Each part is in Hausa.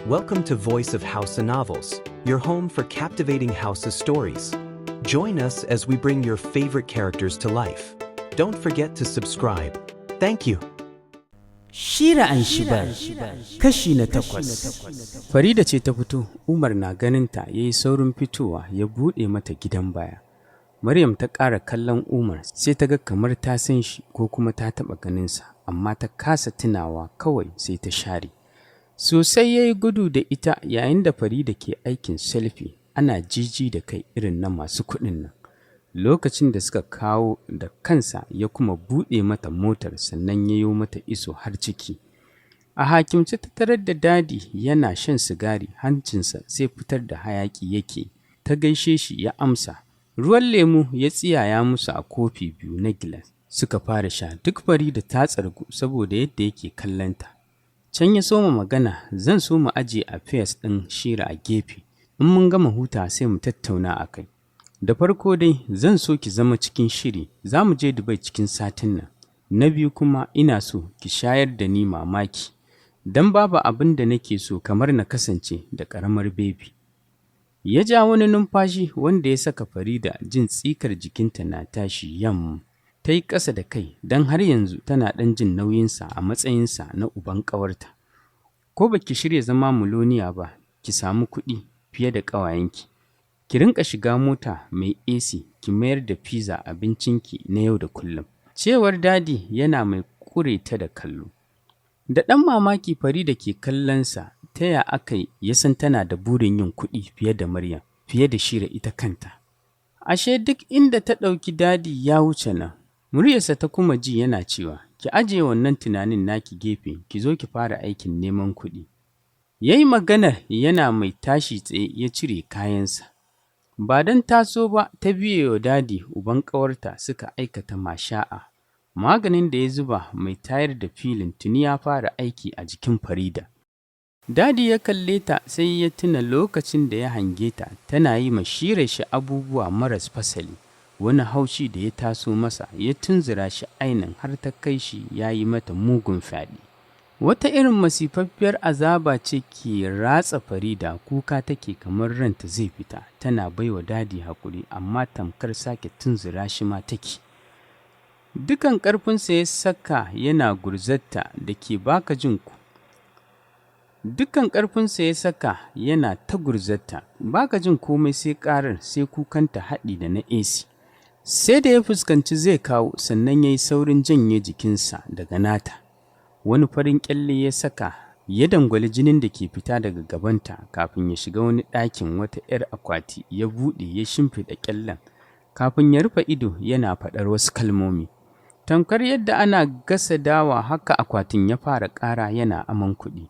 Welcome to Voice of Hausa Novels, your home for captivating Hausa stories. Join us as we bring your favorite characters to life. Don't forget to subscribe. Thank you. Shira an Shibar, kashi na 8. Farida ce ta fito, Umar na ganinta ya yi saurin fitowa ya buɗe mata gidan baya. Maryam ta ƙara kallon Umar sai ta ga kamar ta san shi ko kuma ta taɓa ganinsa, amma ta kasa tunawa kawai sai ta share. Sosai ya yi gudu da ita yayin da Farida ke aikin selfie, ana jiji da kai irin na masu kuɗin nan. Lokacin da suka kawo da kansa ya kuma buɗe mata motar sannan ya yo mata iso har ciki. A hakimce ta tarar da dadi yana shan sigari, hancinsa sai fitar da hayaƙi yake. Ta gaishe shi ya amsa. Ruwan lemu ya tsiyaya musu a kofi 2 na gilas. Suka fara sha, duk Farida ta tsargu saboda yadda yake kallonta. Can ya soma magana, zan so mu aje affairs ɗin Shira a gefe. In mun gama huta sai mu tattauna a kai. Da farko dai zan so ki zama cikin shiri, za mu je Dubai cikin satin nan. Na biyu kuma ina so ki shayar da ni mamaki, don babu abin da nake so kamar na kasance da ƙaramar bebi. Ya ja wani numfashi wanda ya saka Farida jin tsikar jikinta na tashi yam. Ta yi ƙasa da kai don har yanzu tana ɗan jin nauyinsa a matsayinsa na uban ƙawarta. Ko ba ki shirya zama muloniya ba, ki samu kuɗi fiye da ƙawayenki. Ki rinƙa shiga mota mai AC, ki mayar da pizza abincinki na yau da kullum. Cewar dadi yana mai ƙure ta da kallo. Da ɗan mamaki Farida ke kallonsa, ta ya aka yi ya san tana da burin yin kuɗi fiye da Maryam, fiye da Shira ita kanta. Ashe duk inda ta ɗauki dadi ya wuce nan. Muryarsa ta kuma ji yana cewa, ki ajiye wannan tunanin naki gefe, ki zo ki fara aikin neman kuɗi. Ya yi maganar yana mai tashi tsaye ya cire kayansa. Ba don taso ba ta biye wa dadi uban ƙawarta suka aikata masha'a. Maganin da ya zuba mai tayar da filin tuni ya fara aiki a jikin Farida. Dadi ya kalle ta sai ya tuna lokacin da ya hange ta tana yi ma Shira shi abubuwa maras fasali. Wani haushi da ya taso masa ya tunzura shi ainin har ta kai shi ya yi mata mugun fyaɗe. Wata irin masifaffiyar azaba ce ke ratsa Farida, kuka take kamar ranta zai fita, tana baiwa dadi haƙuri amma tamkar sake tunzura shi ma take. Dukan ƙarfinsa ya saka yana gurzatta da ke baka jin ku. Dukan ƙarfinsa ya saka yana ta gurzatta, baka jin komai sai ƙarar sai kukanta haɗi da na AC. Sai da ya fuskanci zai kawo sannan ya yi saurin janye jikinsa daga nata. Wani farin kyalle ya saka ya dangwali jinin da ke fita daga gabanta kafin ya shiga wani ɗakin wata 'yar akwati ya buɗe ya shimfiɗa kyallen. Kafin ya rufe ido yana faɗar wasu kalmomi. Tamkar yadda ana gasa dawa haka akwatin ya fara ƙara yana aman kuɗi.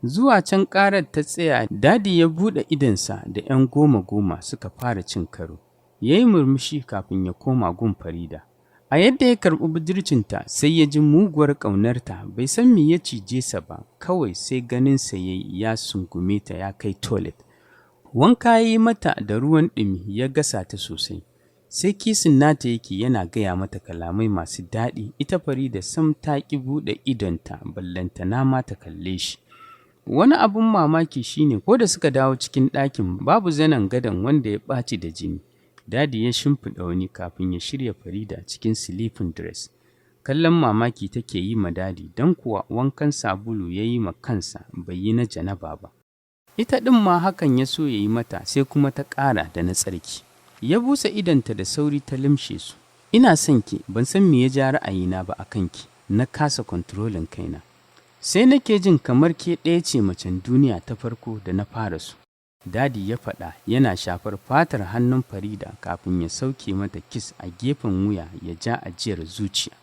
Zuwa can ƙarar ta tsaya, dadi ya buɗe idonsa da 'yan goma suka fara cin karo. Ya yi murmushi kafin ya koma gun Farida. A yadda ya karɓi budurcinta sai ya ji muguwar ƙaunarta, bai san me ya cije sa ba, kawai sai ganinsa ya sungume ta ya kai toilet. Wanka ya yi mata da ruwan ɗumi ya gasa ta sosai. Sai kisin nata yake yana gaya mata kalamai masu daɗi, ita Farida sam ta ƙi buɗe idonta ballantana ma ta kalle shi. Wani abun mamaki shine ko da suka dawo cikin ɗakin babu zanen gadon wanda ya ɓaci da jini. Dadi ya shimfiɗa wani kafin ya shirya Farida cikin sleeping dress. Kallon mamaki take yi ma dadi don kuwa wankan sabulu ya yi ma kansa bai yi na janaba ba. Ita ɗin ma hakan ya so ya yi mata sai kuma ta ƙara da na tsarki. Ya busa idanta da sauri ta limshe su. Ina son ki, ban san me ya ja ra'ayina ba a kanki, na kasa kontrolin kaina. Sai nake jin kamar ke ɗaya ce macen duniya ta farko da na fara su. Dadi ya faɗa yana shafar fatar hannun Farida kafin ya sauke mata kis a gefen wuya ya ja ajiyar zuciya.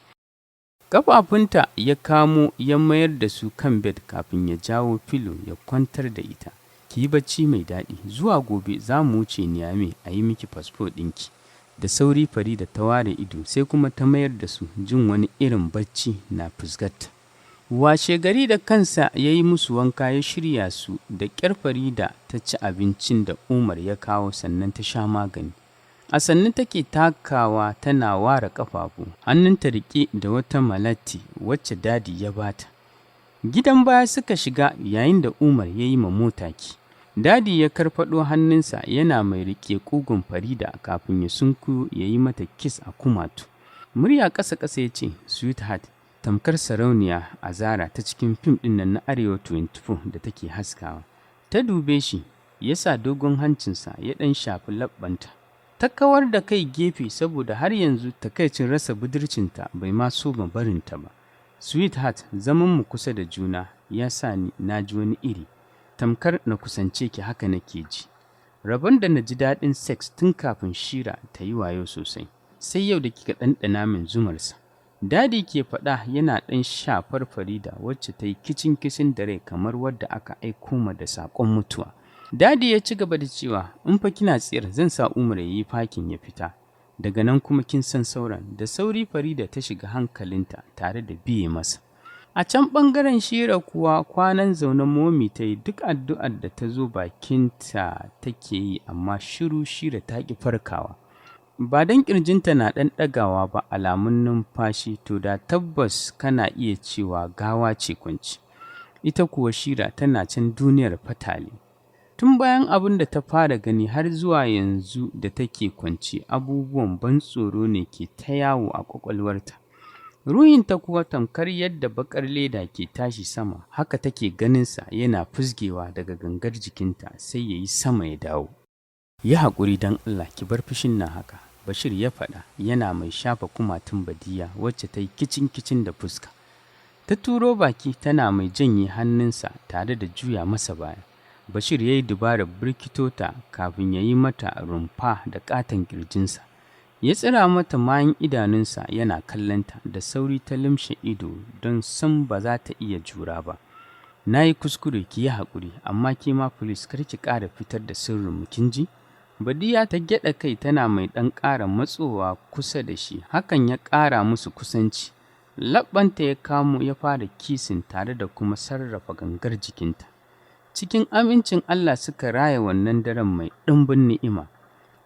Ƙafafunta ya kamo ya mayar da su kan bed kafin ya jawo filo ya kwantar da ita. Ki yi bacci mai daɗi, zuwa gobe za mu wuce Niamey a yi miki fasfo ɗinki. Da sauri Farida ta ware ido sai kuma ta mayar da su jin wani irin bacci na fusgarta. Washe gari da kansa ya yi musu wanka ya shirya su da ƙyar Farida ta ci abincin da Umar ya kawo sannan ta sha magani. A sannan take takawa tana ware ƙafafu, hannunta riƙe da wata malatti wacce dadi ya bata. Gidan baya suka shiga yayin da Umar ya yi ma mota ki. Dadi ya karfaɗo hannunsa yana mai riƙe ƙugun Farida kafin ya sunkuyo ya yi mata kiss a kumatu. Murya ƙasa-ƙasa ya ce, Sweetheart, tamkar sarauniya a Zara ta cikin fim ɗin nan na Arewa 24 da take haskawa. Ta dube shi, ya sa dogon hancinsa ya ɗan shafi labbanta. Ta kawar da kai gefe saboda har yanzu takaicin rasa budurcinta bai ma so barinta ba. Sweetheart, zaman mu kusa da juna ya sa ni na ji wani iri. Tamkar na kusance ki haka nake ji. Rabon da na ji daɗin sex tun kafin Shira ta yi wayo sosai. Sai yau da kika ɗanɗana min zumarsa. Dadi ke faɗa yana ɗan shafar Farida wacce ta yi kicin da rai kamar wadda aka aiko ma da saƙon mutuwa. Dadi ya ci gaba da cewa, in fa kina tsiyar zan sa Umar ya yi fakin ya fita. Daga nan kuma kin san sauran. Da sauri Farida ta shiga hankalinta tare da biye masa. A can ɓangaren Shira kuwa kwanan zaune Momi ta yi duk addu'ar da ta zo bakinta take yi amma shiru Shira ta ƙi farkawa. Ba don ƙirjinta na ɗan ɗagawa ba alamun numfashi to da tabbas kana iya cewa gawa ce kwanci. Ita kuwa Shira tana can duniyar fatali. Tun bayan abin da ta fara gani har zuwa yanzu da take kwanci abubuwan ban tsoro ne ke ta yawo a ƙwaƙwalwarta. Ruhinta kuwa tamkar yadda baƙar leda ke tashi sama haka take ganinsa yana fusgewa daga gangar jikinta sai ya yi sama ya dawo. Yi haƙuri don Allah ki bar fushin nan haka. Bashir ya faɗa yana mai shafa kumatun Badiya wacce ta yi kicin da fuska. Ta turo baki tana mai janye hannunsa tare da juya masa baya. Bashir ya yi dubarar birkitota kafin ya yi mata rumfa da ƙaton ƙirjinsa. Ya tsira mata mayan idanunsa yana kallonta da sauri ta limshe ido don san ba za ta iya jura ba. Na yi kuskure ki yi haƙuri amma ke ma police kar ki ƙara fitar da sirrin kin ji? Badiya ta gyaɗa kai tana mai ɗan ƙara matsowa kusa da shi, hakan ya ƙara musu kusanci. Labbanta ya kamo ya fara kisin tare da kuma sarrafa gangar jikinta. Cikin amincin Allah suka raya wannan daren mai ɗimbin ni'ima.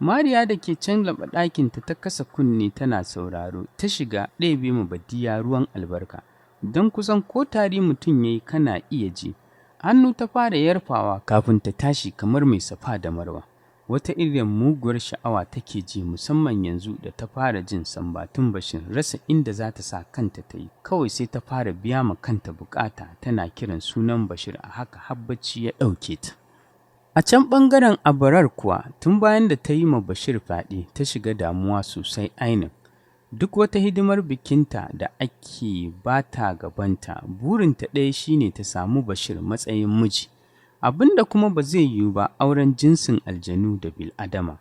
Mariya da ke can laɓa ɗakinta ta kasa kunne tana sauraro, ta shiga ɗebe ma Badiya ruwan albarka, don kusan ko tari mutum ya yi kana iya ji. Hannu ta fara yarfawa kafin ta tashi kamar mai safa da marwa. Wata irin muguwar sha'awa take ji musamman yanzu da ta fara jin sambatun Bashir rasa inda za ta sa kanta ta yi. Kawai sai ta fara biya ma kanta bukata tana kiran sunan Bashir a haka habbaci ya ɗauke ta. A can ɓangaren Abarar kuwa tun bayan da ta yi ma Bashir fyaɗe ta shiga damuwa sosai ainin. Duk wata hidimar bikinta da ake ba ta gabanta burinta ɗaya shine ta samu Bashir matsayin miji. Abin da kuma ba zai yiwu ba auren jinsin aljanu da bil'adama.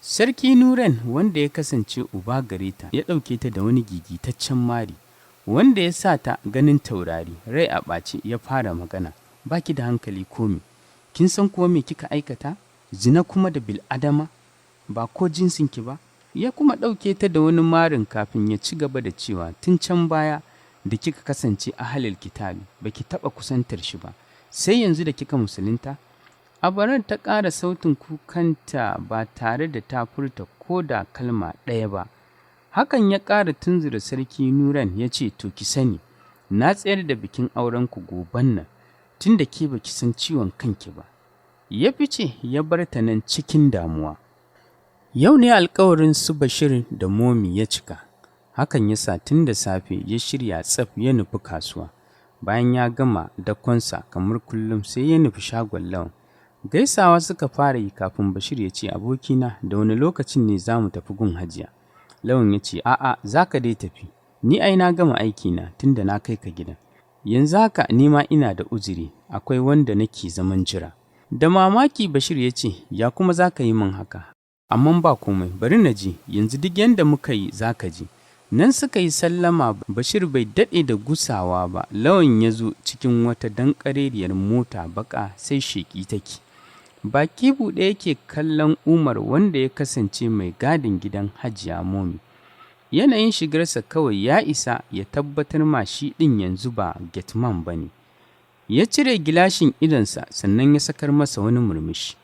Sarki Nuren wanda ya kasance uba gare ta ya ɗauke ta da wani gigitaccen mari wanda ya sa ta ganin taurari rai a ɓace ya fara magana. Baki da hankali komi. Kin san kuwa me kika aikata? Zina kuma da bil'adama? Ba ko jinsinki ba? Ya kuma ɗauke ta da wani marin kafin ya ci gaba da cewa tun can baya da kika kasance ahalil kitabi baki taɓa kusantar shi ba. Sai yanzu da kika musulunta? Abarar ta ƙara sautin kukanta ba tare da ta furta ko da kalma ɗaya ba. Hakan ya ƙara tunzura sarki Nuran ya ce, to ki sani, na tsayar da bikin aurenku goben nan, tun da ke baki san ciwon kanki ba. Ya fice ya bar ta nan cikin damuwa. Yau ne alkawarin su Bashir da Momi ya cika. Hakan ya sa tun da safe ya shirya tsaf ya nufi kasuwa. Bayan ya gama dakonsa kamar kullum sai ya nufi shagon Lawan. Gaisawa suka fara yi kafin Bashir ya ce, abokina da wani lokacin ne za mu tafi gun Hajiya. Lawan ya ce, a'a za ka dai tafi, ni ai na gama aikina tun da na kai ka gidan. Yanzu haka ni ma ina da uzuri, akwai wanda nake zaman jira. Da mamaki Bashir ya ce, ya kuma za ka yi min haka? Amma ba komai, bari na ji, yanzu duk yanda muka yi za ka ji. Nan suka yi sallama. Bashir bai daɗe da gusawa ba, Lawan ya zo cikin wata danƙarerriyar mota baƙa sai sheƙi take. Baki buɗe yake kallon Umar wanda ya kasance mai gadin gidan Hajiya Momi. Yanayin shigarsa kawai ya isa ya tabbatar ma shi ɗin yanzu ba Getman ba ne. Ya cire gilashin idonsa sannan ya sakar masa wani murmushi.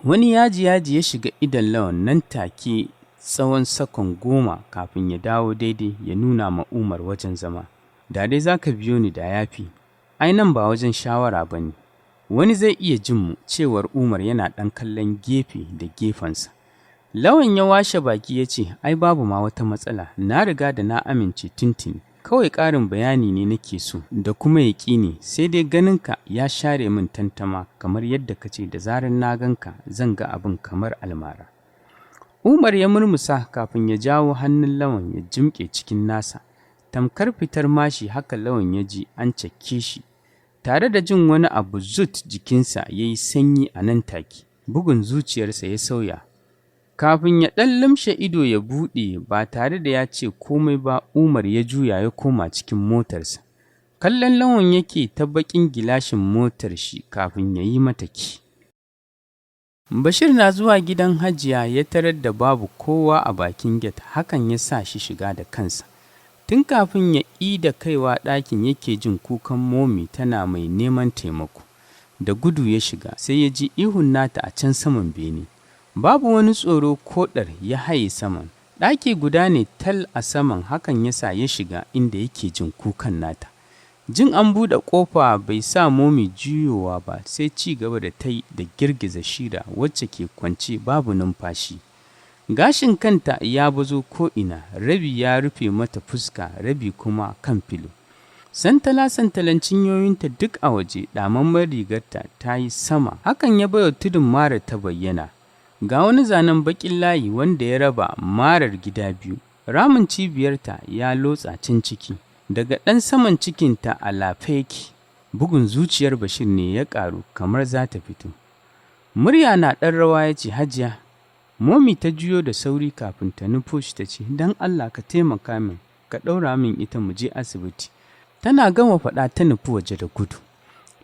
Wani yaji ya shiga idon Lawan nan take tsawon sakon 10 kafin ya dawo daidai ya nuna ma Umar wajen zama. Da dai za ka biyo ni da yafi. ai nan ba wajen shawara ba ne. Wani zai iya jin mu cewar Umar yana ɗan kallon gefe da gefensa. Lawan ya washe baki ya ce, ai babu ma wata matsala, na riga da na amince tuntuni. Kawai ƙarin bayani ne nake so da kuma yaƙini, sai dai ganinka ya share min tantama kamar yadda ka ce da zarar na ganka zan ga abin kamar almara. Umar ya murmusa kafin ya jawo hannun Lawan ya jimƙe cikin nasa. Tamkar fitar mashi haka Lawan ya ji an cakke shi. Tare da jin wani abu zut jikinsa ya yi sanyi a nan take, bugun zuciyarsa ya sauya. Kafin ya ɗan limshe ido ya buɗe ba tare da ya ce komai ba, Umar ya juya ya koma cikin motarsa. Kallon Lawan yake ta baƙin gilashin motar shi kafin ya yi mata ki. Bashir na zuwa gidan Hajiya ya tarar da babu kowa a bakin gate, hakan ya sa shi shiga da kansa. Tun kafin ya da kaiwa ɗakin yake jin kukan Momi tana mai neman taimako. Da gudu ya shiga sai ya ji ihun nata a can saman bene. Babu wani tsoro ko ɗar ya haye saman. Ɗaki guda ne tal a saman, hakan ya sa ya shiga inda yake jin kukan nata. Jin an buɗe ƙofa bai sa Momi juyowa ba, sai ci gaba da ta yi da girgiza Shira wacce ke kwance babu numfashi. Gashin kanta ya bazo ko'ina, rabi ya rufe mata fuska, rabi kuma kan filo. Santala-santalan cinyoyinta duk a waje, ɗamamman rigarta ta yi sama, hakan ya baiwa tudun mara ta bayyana. Ga wani zanen baƙin layi wanda ya raba marar gida biyu, ramin cibiyarta ya lotsa can ciki. Daga ɗan saman cikinta a lafe yake, bugun zuciyar Bashir ne ya ƙaru kamar za ta fito. Murya na ɗan rawa ya ce, Hajiya. Momi ta juyo da sauri kafin ta nufo shi ta ce, don Allah ka taimaka min, ka ɗaura min ita mu je asibiti. Tana gama faɗa ta nufi waje da gudu.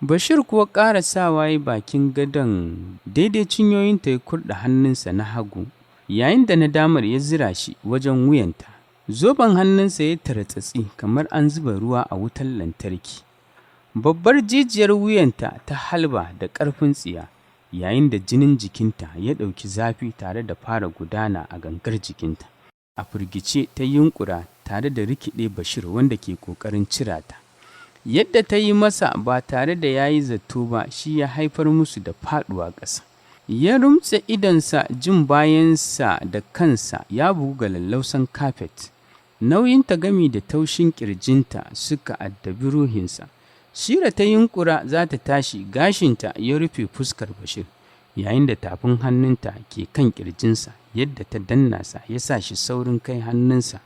Bashir kuwa ƙara sawa ya bakin gadon, daidai cinyoyinta ya kurɗa hannunsa na hagu, yayin da na damar ya zira shi wajen wuyanta. Zoben hannunsa ya tartsatsi kamar an zuba ruwa a wutar lantarki. Babbar jijiyar wuyanta ta halba da ƙarfin tsiya, yayin da jinin jikinta ya ɗauki zafi tare da fara gudana a gangar jikinta. A firgice ta yunƙura tare da rikide Bashir wanda ke ƙoƙarin cira ta. Yadda ta yi masa ba tare da ya yi zato ba shi ya haifar musu da faɗuwa ƙasa. Ya rumtse idonsa jin bayansa da kansa ya bugu ga lallausan kafet. Nauyinta gami da taushin ƙirjinta suka addabi ruhinsa. Shira ta yunƙura za ta tashi, gashinta ya rufe fuskar Bashir, yayin da tafin hannunta ke kan ƙirjinsa. Yadda ta danna sa ya sa shi saurin kai hannunsa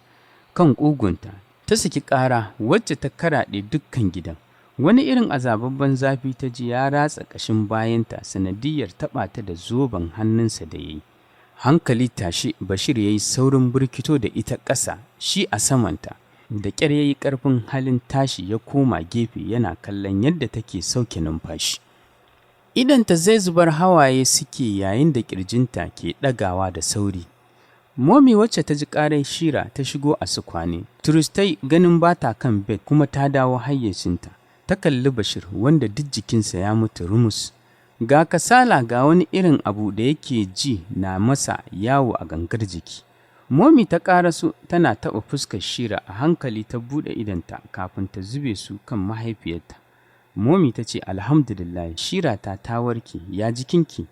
kan ƙugunta. Ta saki ƙara wacce ta karaɗe dukkan gidan. Wani irin azababban zafi ta ji ya ratsa ƙashin bayanta sanadiyar taɓa ta da zoben hannunsa da ya yi. Hankali tashi Bashir ya yi saurin burkito da ita ƙasa, shi a samanta. Da ƙyar ya yi ƙarfin halin tashi ya koma gefe yana kallon yadda take sauke numfashi. Idanta zai zubar hawaye suke yayin da ƙirjinta ke ɗagawa da sauri. Momi wacce ta ji ƙarar Shira ta shigo a sukwane. Turistai ganin ba ta kan bed kuma ta dawo hayyacinta. Ta kalli Bashir wanda duk jikinsa ya mutu rumus. Ga kasala ga wani irin abu da yake ji na masa yawo a gangar jiki. Momi ta ƙaraso tana taɓa fuskar Shira a hankali ta buɗe idanta kafin ta zube su kan mahaifiyarta. Momi ta ce, Alhamdulillah, Shira ta warke, ya jikinki,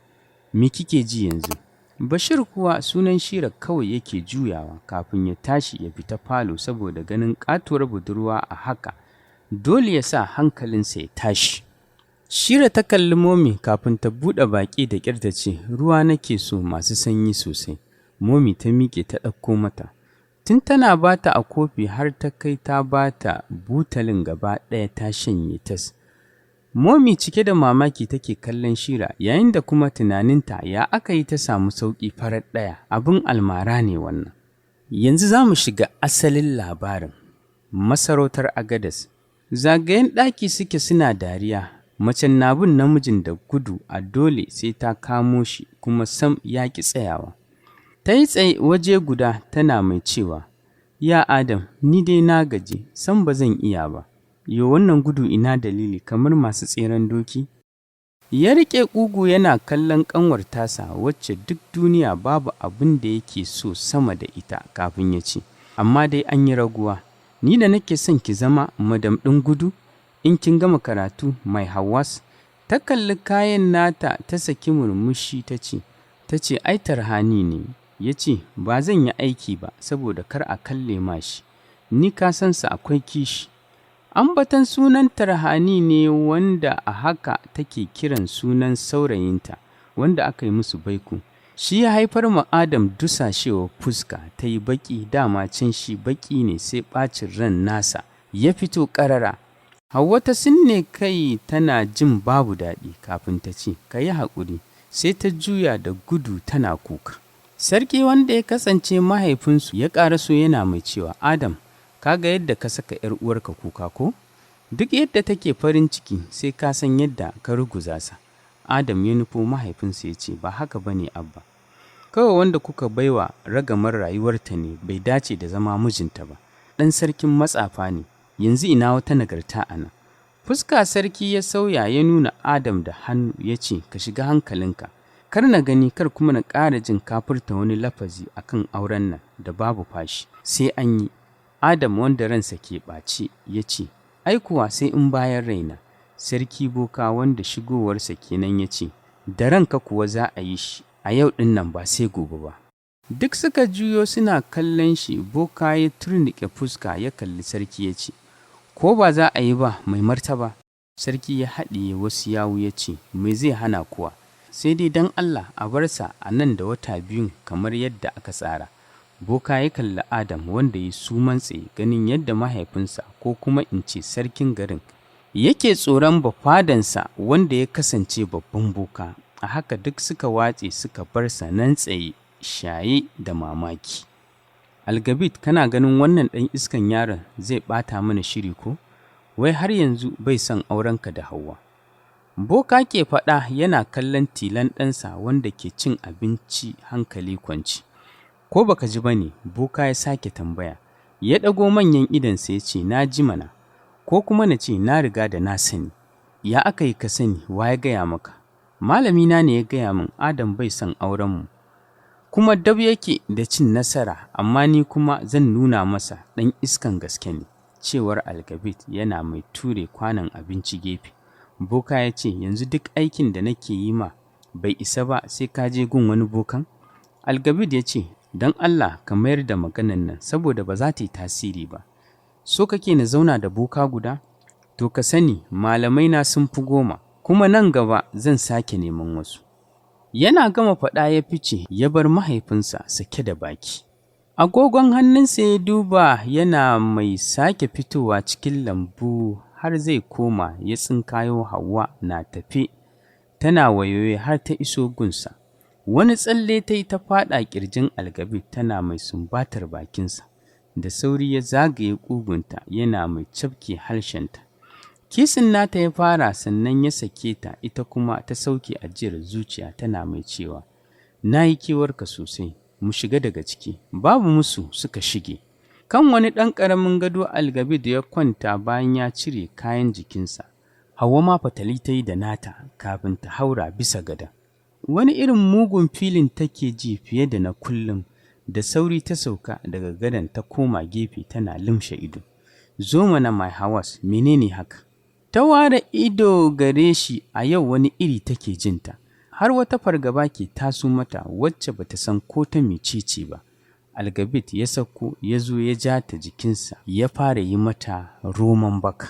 me kike ji yanzu? Bashir kuwa sunan Shira kawai yake juyawa kafin ya tashi ya fita falo saboda ganin ƙatuwar budurwa a haka. Dole ya sa hankalinsa ya tashi. Shira ta kalli Momi kafin ta buɗe baki da ƙyar ta ce, ruwa nake so masu sanyi sosai. Momi ta miƙe ta ɗauko mata. Tun tana bata a kofi har ta kai ta bata butalin gaba ɗaya ta shanye tas. Momi cike da mamaki take kallon Shira yayin da kuma tunaninta ya aka yi ta samu sauƙi farar ɗaya, abin almara ne wannan. Yanzu za mu shiga asalin labarin. Masarautar Agadas. Zagayen ɗaki suke suna dariya, macen na bin namijin da gudu a dole sai ta kamo shi kuma sam ya ƙi tsayawa. Ta yi tsaye waje guda tana mai cewa, ya Adam, ni dai na gaji, sam ba zan iya ba. Yo wannan gudu ina dalili kamar masu tseren doki? Ya riƙe ƙugu yana kallon ƙanwar tasa wacce duk duniya babu abin da yake so sama da ita kafin ya ce, amma dai an yi raguwa, ni da nake son ki zama madam ɗin gudu, in kin gama karatu mai Hawwas? Ta kalli kayan nata ta saki murmushi ta ce ai tarhani ne. Ya ce ba zan yi aiki ba saboda kar a kalle mashi, ni ka san sa akwai kishi. Ambatan sunan tarhani ne wanda a haka take kiran sunan saurayinta wanda aka yi musu baiko. Shi ya haifar ma Adam dusashewa fuska ta yi baƙi, dama can shi baƙi ne sai ɓacin ran nasa ya fito ƙarara. Hauwa ta sinne kai tana jin babu daɗi kafin ta ce, ka yi haƙuri, sai ta juya da gudu tana kuka. Sarki wanda ya kasance mahaifinsu ya ƙaraso yana mai cewa, Adam, ka ga yadda ka saka ‘yar uwarka kuka ko? Duk yadda take farin ciki sai ka san yadda ka ruguza sa. Adam ya nufo mahaifinsa ya ce, ba haka ba ne Abba. Kawai wanda kuka baiwa ragamar rayuwarta ne bai dace da zama mijinta ba. Ɗan sarkin matsafa ne, yanzu ina wata nagarta a nan. Fuska sarki ya sauya ya nuna Adam da hannu ya ce, ka shiga hankalinka, kar na gani kar kuma na ƙara jin kafurta wani lafazi akan auren nan da babu fashi, sai an yi. Adam wanda ransa ke ɓace ya ce, ai kuwa sai in bayan raina. Sarki boka wanda shigowarsa kenan ya ce, da ranka kuwa za a yi shi, a yau ɗin nan ba sai gobe ba. Duk suka juyo suna kallon shi, boka ya turnike fuska ya kalli sarki ya ce, ko ba za a yi ba mai martaba? Sarki ya haɗiye wasu yawu ya ce, me zai hana kuwa? Sai dai don Allah a bar sa a nan da wata biyun kamar yadda aka tsara. Boka ya kalli Adam wanda ya suman tsaye ganin yadda mahaifinsa ko kuma in ce sarkin garin yake tsoron bafadansa wanda ya kasance babban boka. A haka duk suka watse suka bar sa nan tsaye shaye da mamaki. Algabit, kana ganin wannan ɗan iskan yaron zai ɓata mana shiri ko? Wai har yanzu bai son aurenka da Hauwa. Boka ke faɗa yana kallon tilan ɗansa wanda ke cin abinci hankali kwanci. Ko baka ji ba ne? Boka ya sake tambaya. Ya ɗago manyan idonsa ya ce, na ji mana, ko kuma na ce na riga da na sani. Ya aka yi ka sani, wa ya gaya maka? Malamina ne ya gaya min Adam bai son aurenmu, kuma dab yake da cin nasara, amma ni kuma zan nuna masa ɗan iskan gaske ne, cewar Algabit yana mai ture kwanon abinci gefe. Boka ya ce, yanzu duk aikin da nake yi ma bai isa ba sai ka je gun wani bokan? Algabit ya ce, don Allah ka mayar da maganan nan saboda ba za ta yi tasiri ba. So kake na zauna da boka guda? To ka sani malamai na sun fi 10, kuma nan gaba zan sake neman wasu. Yana gama faɗa ya fice ya bar mahaifinsa sake da baki. Agogon hannunsa ya duba yana mai sake fitowa cikin lambu har zai koma ya tsinkayo Hauwa na tafe tana wayoyi har ta iso gunsa. Wani tsalle ta yi ta faɗa ƙirjin Algabit tana mai sumbatar bakinsa. Da sauri ya zagaye ƙugunta yana mai cafke harshenta. Kisin nata ya fara sannan ya sake ta, ita kuma ta sauke ajiyar zuciya tana mai cewa, na yi kewarka sosai, mu shiga daga ciki. Babu musu suka shige. Kan wani ɗan ƙaramin gado Algabit ya kwanta bayan ya cire kayan jikinsa. Hauwa ma fatali ta yi da nata kafin ta haura bisa gada. Wani irin mugun filin take ji fiye da na kullum. Da sauri ta sauka daga gadon ta koma gefe tana limshe ido. Zo mana mai Hawwas, menene haka? Ta ware ido gare shi, a yau wani iri take jinta, har wata fargaba ke taso mata wacce bata san ko ta mecece ba. Algabit ya sauko ya zo ya ja ta jikinsa ya fara yi mata roman baka.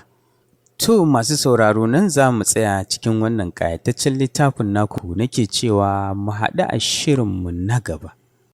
To masu sauraro, nan za mu tsaya cikin wannan ƙayataccen littafin naku, nake cewa mu haɗu a shirinmu na gaba.